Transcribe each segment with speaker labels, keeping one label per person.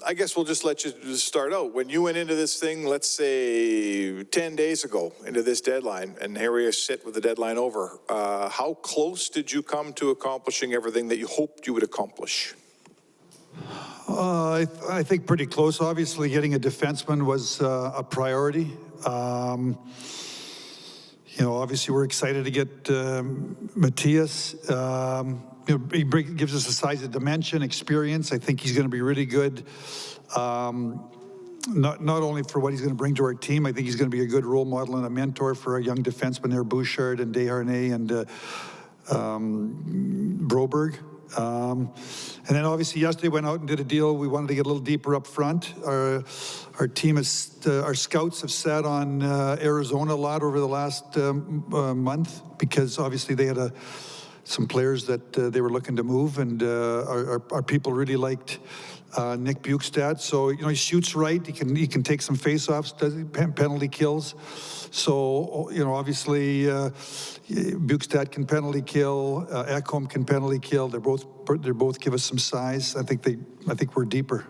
Speaker 1: I guess we'll just let you just start out. When you went into this thing, let's say 10 days ago, into this deadline, and here we sit with the deadline over, how close did you come to accomplishing everything that you hoped you would accomplish?
Speaker 2: I think pretty close. Obviously, getting a defenseman was a priority. Obviously, we're excited to get Mattias. He gives us a size of dimension, experience. I think he's going to be really good. Not only for what he's going to bring to our team, I think he's going to be a good role model and a mentor for our young defensemen there, Bouchard and Desharnais and Broberg. And then obviously yesterday went out and did a deal. We wanted to get a little deeper up front. Our team our scouts have sat on Arizona a lot over the last month because obviously they had some players that they were looking to move, and our people really liked Nick Bukestad. So he shoots right. He can take some face-offs, does penalty kills. So obviously Bukestad can penalty kill. Ekholm can penalty kill. They both give us some size. I think we're deeper.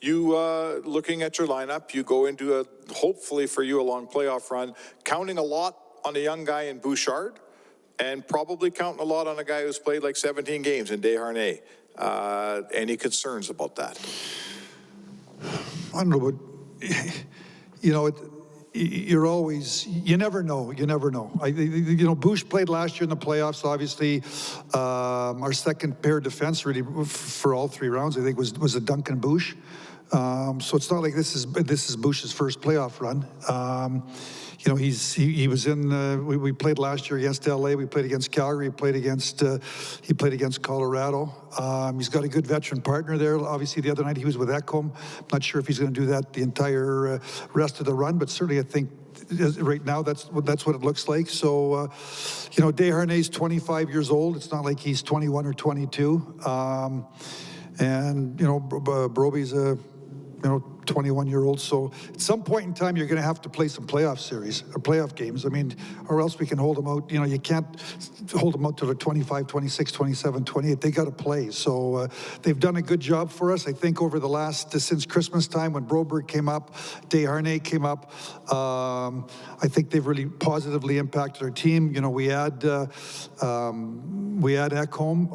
Speaker 1: You looking at your lineup, you go into hopefully for you a long playoff run, counting a lot on a young guy in Bouchard, and probably counting a lot on a guy who's played like 17 games in Desharnais. Any concerns about that?
Speaker 2: I don't know, but you never know. Bouch played last year in the playoffs, obviously. Our second pair of defense really for all 3 rounds, I think, was a Duncan Bouch. So it's not like this is Bouch's first playoff run. He was in. We played last year against LA. We played against Calgary. He played against Colorado. He's got a good veteran partner there. Obviously, the other night he was with Ekholm. I'm not sure if he's going to do that the entire rest of the run, but certainly I think right now that's what it looks like. So, Desharnais 25 years old. It's not like he's 21 or 22. And Broby's a 21-year-old. So at some point in time, you're going to have to play some playoff series or playoff games. I mean, or else we can hold them out. You can't hold them out to the 25, 26, 27, 28. They got to play. So they've done a good job for us. I think over the since Christmas time when Broberg came up, Desharnais came up, I think they've really positively impacted our team. We had Ekholm.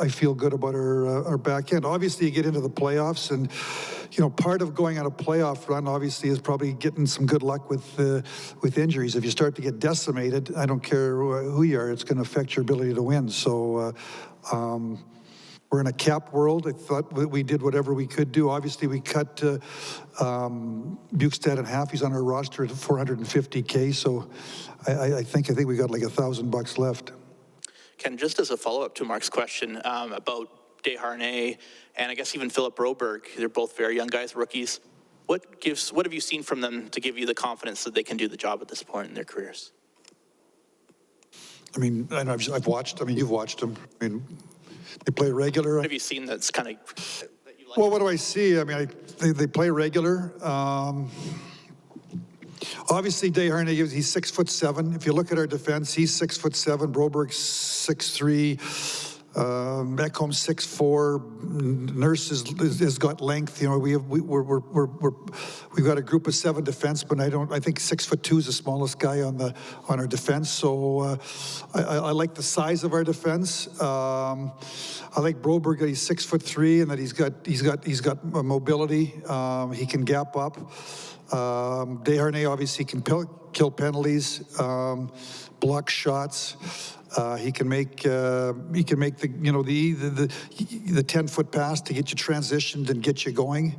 Speaker 2: I feel good about our back end. Obviously, you get into the playoffs and, part of going on a playoff run, obviously, is probably getting some good luck with injuries. If you start to get decimated, I don't care who you are, it's going to affect your ability to win. So we're in a cap world. I thought we did whatever we could do. Obviously, we cut Bukestad in half. He's on our roster at $450K. So I think we got like $1,000 left.
Speaker 3: Ken, just as a follow-up to Mark's question about Desharnais and I guess even Philip Broberg, they're both very young guys, rookies. What have you seen from them to give you the confidence that they can do the job at this point in their careers?
Speaker 2: I mean, I've watched. I mean, you've watched them. I mean, they play regular.
Speaker 3: What have you seen that's kind of that you like?
Speaker 2: Well, what do I see? I mean, they play regular. Obviously, Desharnais, he's 6'7". If you look at our defense, he's 6'7". Broberg's 6'3". Ekholm 6'4". Nurse has got length. We've got a group of 7 defensemen. I think 6'2" is the smallest guy on our defense. So I like the size of our defense. I like Broberg. He's 6'3", and that he's got mobility. He can gap up. Desharnais obviously can kill penalties, block shots. He can make the 10-foot pass to get you transitioned and get you going.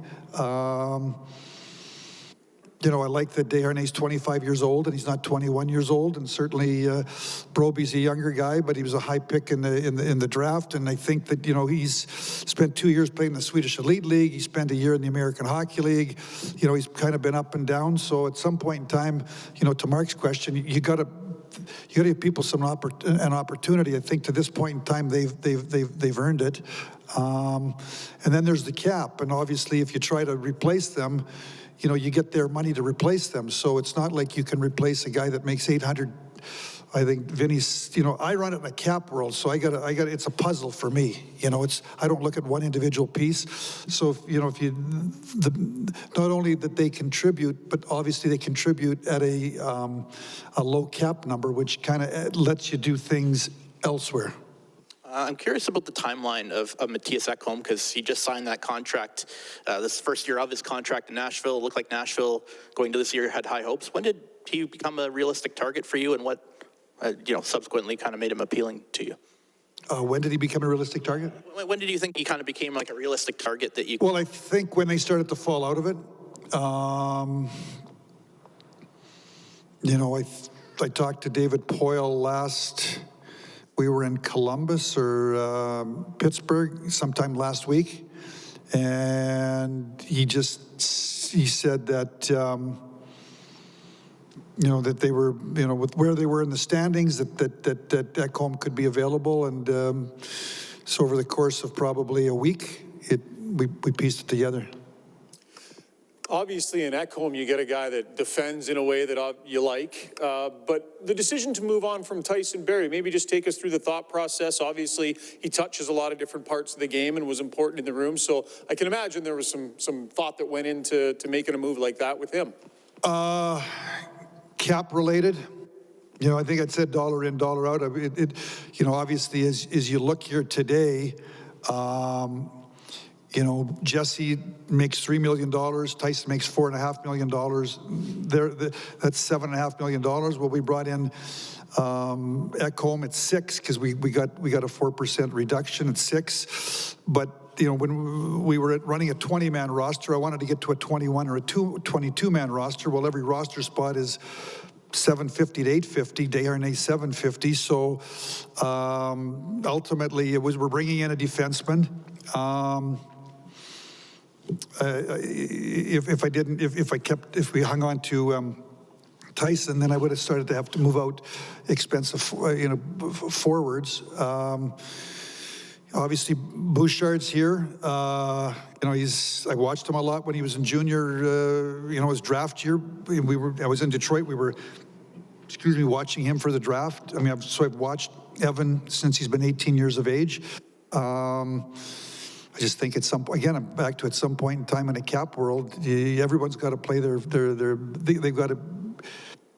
Speaker 2: I like that Desharnais 25 years old and he's not 21 years old, and certainly Broby's a younger guy, but he was a high pick in the draft, and I think that he's spent 2 years playing in the Swedish Elite League. He spent a year in the American Hockey League. He's kind of been up and down. So at some point in time, to Mark's question, you got to give people an opportunity. I think to this point in time, they've earned it. And then there's the cap, and obviously, if you try to replace them, you get their money to replace them. So it's not like you can replace a guy that makes $800 I think Vinny's, I run it in a cap world, so I got it's a puzzle for me. I don't look at one individual piece. So, not only that they contribute, but obviously they contribute at a low cap number, which kind of lets you do things elsewhere.
Speaker 3: I'm curious about the timeline of Mattias Ekholm, because he just signed that contract. This first year of his contract in Nashville. It looked like Nashville going to this year had high hopes. When did he become a realistic target for you, and what, subsequently kind of made him appealing to you?
Speaker 2: When did he become a realistic target?
Speaker 3: When did you think he kind of became like a realistic target that you...
Speaker 2: Well, I think when they started to fall out of it. I talked to David Poyle last... We were in Columbus or Pittsburgh sometime last week, and he said that that they were with where they were in the standings that Ekholm could be available, and so over the course of probably a week, we pieced it together.
Speaker 4: Obviously, in Ekholm, you get a guy that defends in a way that you like. But the decision to move on from Tyson Barrie, maybe just take us through the thought process. Obviously, he touches a lot of different parts of the game and was important in the room. So I can imagine there was some thought that went into making a move like that with him.
Speaker 2: Cap related. I think I'd said dollar in, dollar out. Obviously, as you look here today, Jesse makes $3 million. Tyson makes $4.5 million. That's $7.5 million. Well, we brought in Ekholm at 6 because we got a 4% reduction at 6. But when we were running a 20-man roster, I wanted to get to a 21 or a 22-man roster. Well, every roster spot is $750 to $850, Desharnais $750. So ultimately, we're bringing in a defenseman. If we hung on to Tyson, then I would have started to have to move out expensive, forwards. Obviously, Bouchard's here. I watched him a lot when he was in junior. His draft year. I was in Detroit. We were, watching him for the draft. I've watched Evan since he's been 18 years of age. I just think at some point, again, I'm back to at some point in time in a cap world, everyone's got to play they've got to.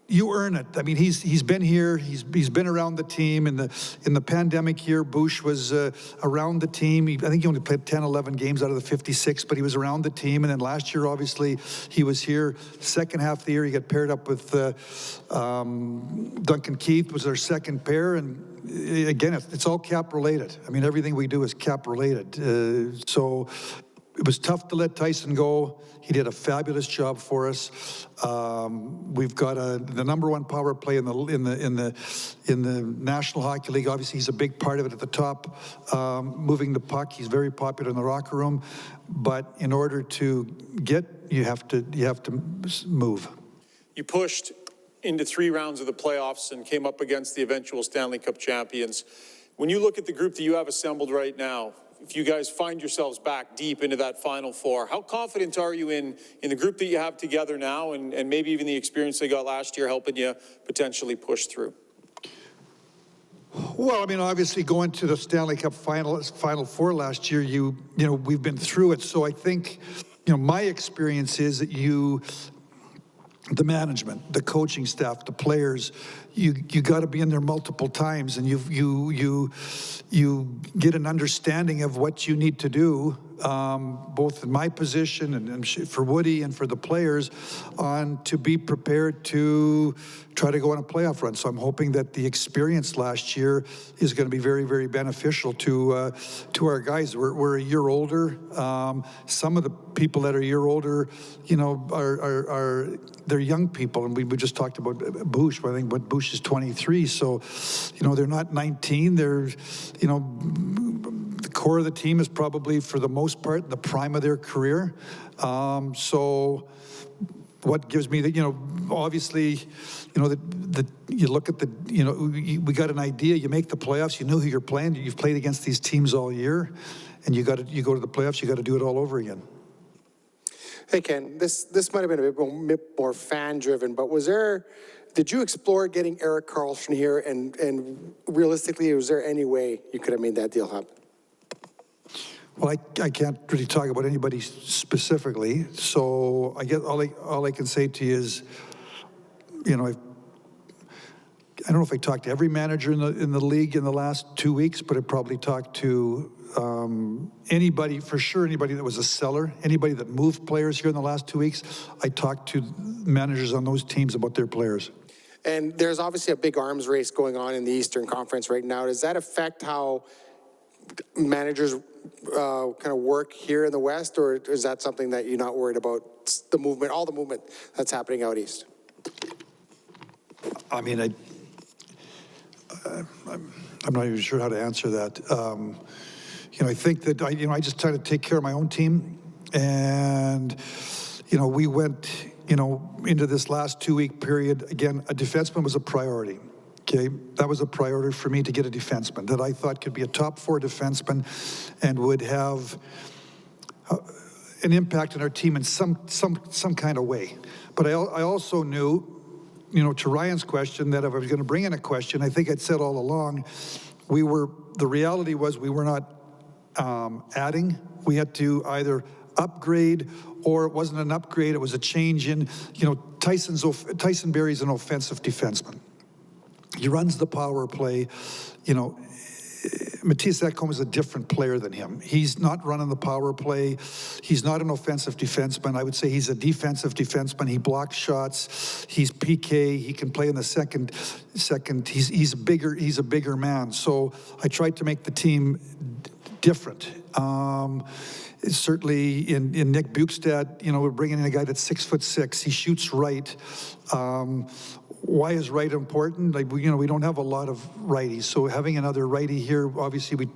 Speaker 2: You earn it. He's been here. He's been around the team. In the pandemic year, Bush was around the team. I think he only played 10, 11 games out of the 56, but he was around the team. And then last year, obviously, he was here. Second half of the year, he got paired up with Duncan Keith, was our second pair. And again, it's all cap related. Everything we do is cap related. So it was tough to let Tyson go. He did a fabulous job for us. We've got the number one power play in the National Hockey League. Obviously, he's a big part of it at the top, moving the puck. He's very popular in the locker room. But in order to get, you have to move. You
Speaker 4: pushed into 3 rounds of the playoffs and came up against the eventual Stanley Cup champions. When you look at the group that you have assembled right now, if you guys find yourselves back deep into that Final Four, how confident are you in the group that you have together now and maybe even the experience they got last year helping you potentially push through?
Speaker 2: Well, obviously going to the Stanley Cup Final Four last year, we've been through it. So I think, my experience is that the management, the coaching staff, the players, you got to be in there multiple times, and you get an understanding of what you need to do, both in my position and for Woody and for the players, to be prepared to try to go on a playoff run. So I'm hoping that the experience last year is going to be very, very beneficial to our guys. We're a year older. Some of the people that are a year older, they're young people, and we just talked about Bush. I think Bush is 23, so they're not 19. They're the core of the team is probably, for the most part, the prime of their career. So what gives me obviously, you look at we got an idea. You make the playoffs. You know who you're playing. You've played against these teams all year, and you go to the playoffs. You got to do it all over again.
Speaker 5: Hey, Ken, this might have been a bit more fan-driven, but did you explore getting Erik Karlsson here, and realistically, was there any way you could have made that deal happen?
Speaker 2: Well, I can't really talk about anybody specifically, so I guess all I can say to you is, you know, I don't know if I talked to every manager in the league in the last 2 weeks, but I probably talked to anybody, for sure, anybody that was a seller, anybody that moved players here in the last 2 weeks. I talked to managers on those teams about their players.
Speaker 5: And there's obviously a big arms race going on in the Eastern Conference right now. Does that affect how managers kind of work here in the West, or is that something that you're not worried about, the movement, all the movement that's happening out East?
Speaker 2: I mean, I'm not even sure how to answer that. You know, I think that I just try to take care of my own team, and you know, we went into this last 2 week period. Again, a defenseman was a priority. Okay, that was a priority for me to get a defenseman that I thought could be a top 4 defenseman and would have an impact on our team in some kind of way. But I also knew, you know, to Ryan's question, that if I was going to bring in a question, I think I'd said all along, the reality was we were not adding. We had to either upgrade, or it wasn't an upgrade, it was a change in, you know, Tyson Barrie's an offensive defenseman. He runs the power play. You know, Mattias Ekholm is a different player than him. He's not running the power play. He's not an offensive defenseman. I would say he's a defensive defenseman. He blocks shots. He's PK. He can play in the second. He's a bigger man. So I tried to make the team different. Certainly in Nick Bukestad, you know, we're bringing in a guy that's 6'6". He shoots right. Why is right important? Like, you know, we don't have a lot of righties, so having another righty here, obviously,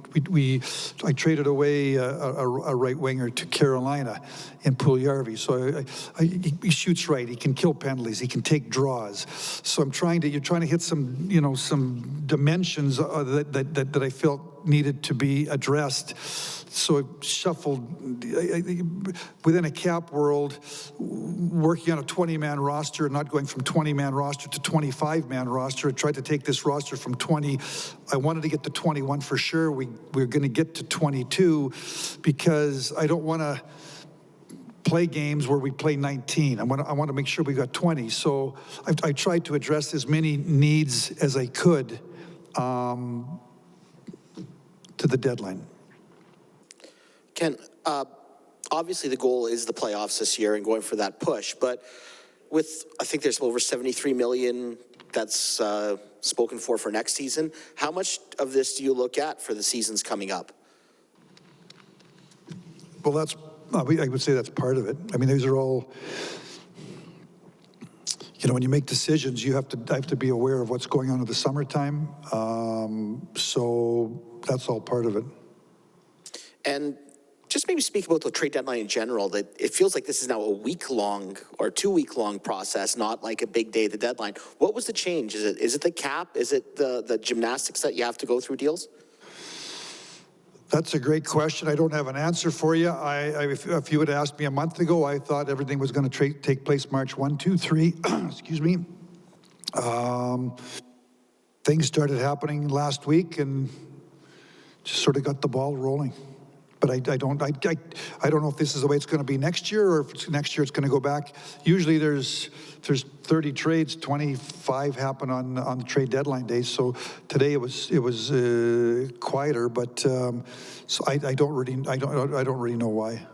Speaker 2: I traded away a right winger to Carolina in Puljujarvi. So he shoots right. He can kill penalties. He can take draws. So you're trying to hit some dimensions that I felt needed to be addressed. So I shuffled within a cap world, working on a 20-man roster, not going from 20-man roster to 25-man roster. I tried to take this roster from 20. I wanted to get to 21 for sure. We're going to get to 22 because I don't want to play games where we play 19. I want to make sure we got 20. So I tried to address as many needs as I could to the deadline.
Speaker 6: Ken, obviously the goal is the playoffs this year and going for that push, but I think there's over $73 million that's spoken for next season. How much of this do you look at for the seasons coming up?
Speaker 2: Well, I would say that's part of it. I mean, these are all, you know, when you make decisions, I have to be aware of what's going on in the summertime. So that's all part of it. And
Speaker 6: just maybe speak about the trade deadline in general, that it feels like this is now a week-long or 2 week-long process, not like a big day at the deadline. What was the change? Is it the cap? Is it the gymnastics that you have to go through deals?
Speaker 2: That's a great question. I don't have an answer for you. If you had asked me a month ago, I thought everything was going to take place March 1, 2, 3. Excuse me. Things started happening last week and just sort of got the ball rolling. But I don't know if this is the way it's going to be next year, or if next year it's going to go back. Usually there's 30 trades, 25 happen on the trade deadline day. So today it was quieter, but so I don't really know why.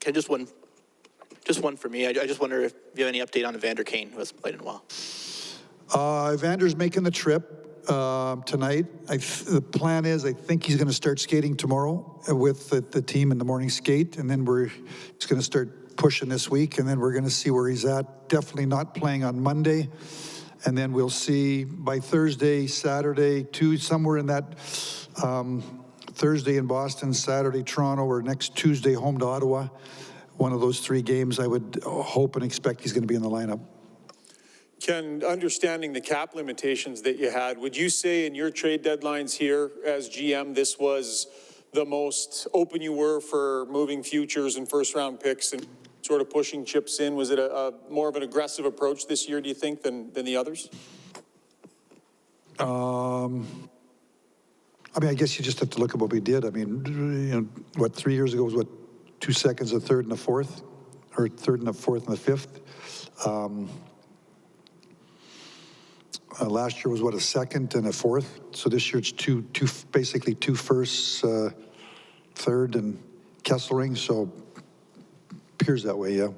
Speaker 3: Ken, just one for me. I just wonder if you have any update on Evander Kane, who hasn't played in a while.
Speaker 2: Evander's making the trip tonight. The plan is, I think he's going to start skating tomorrow with the team in the morning skate, and then he's going to start pushing this week, and then we're going to see where he's at. Definitely not playing on Monday, and then we'll see by Thursday, Saturday, somewhere in that Thursday in Boston, Saturday Toronto, or next Tuesday home to Ottawa. One of those 3 games, I would hope and expect he's going to be in the lineup.
Speaker 4: Ken, understanding the cap limitations that you had, would you say in your trade deadlines here as GM, this was the most open you were for moving futures and first-round picks? And sort of pushing chips in? Was it a more of an aggressive approach this year, do you think, than the others?
Speaker 2: I mean, I guess you just have to look at what we did. I mean, you know, what, 3 years ago was what, 2 seconds, a third and a fourth, or third and a fourth and a fifth. Last year was what, a second and a fourth. So this year it's basically two firsts, third and Kesselring. So appears that way, yeah.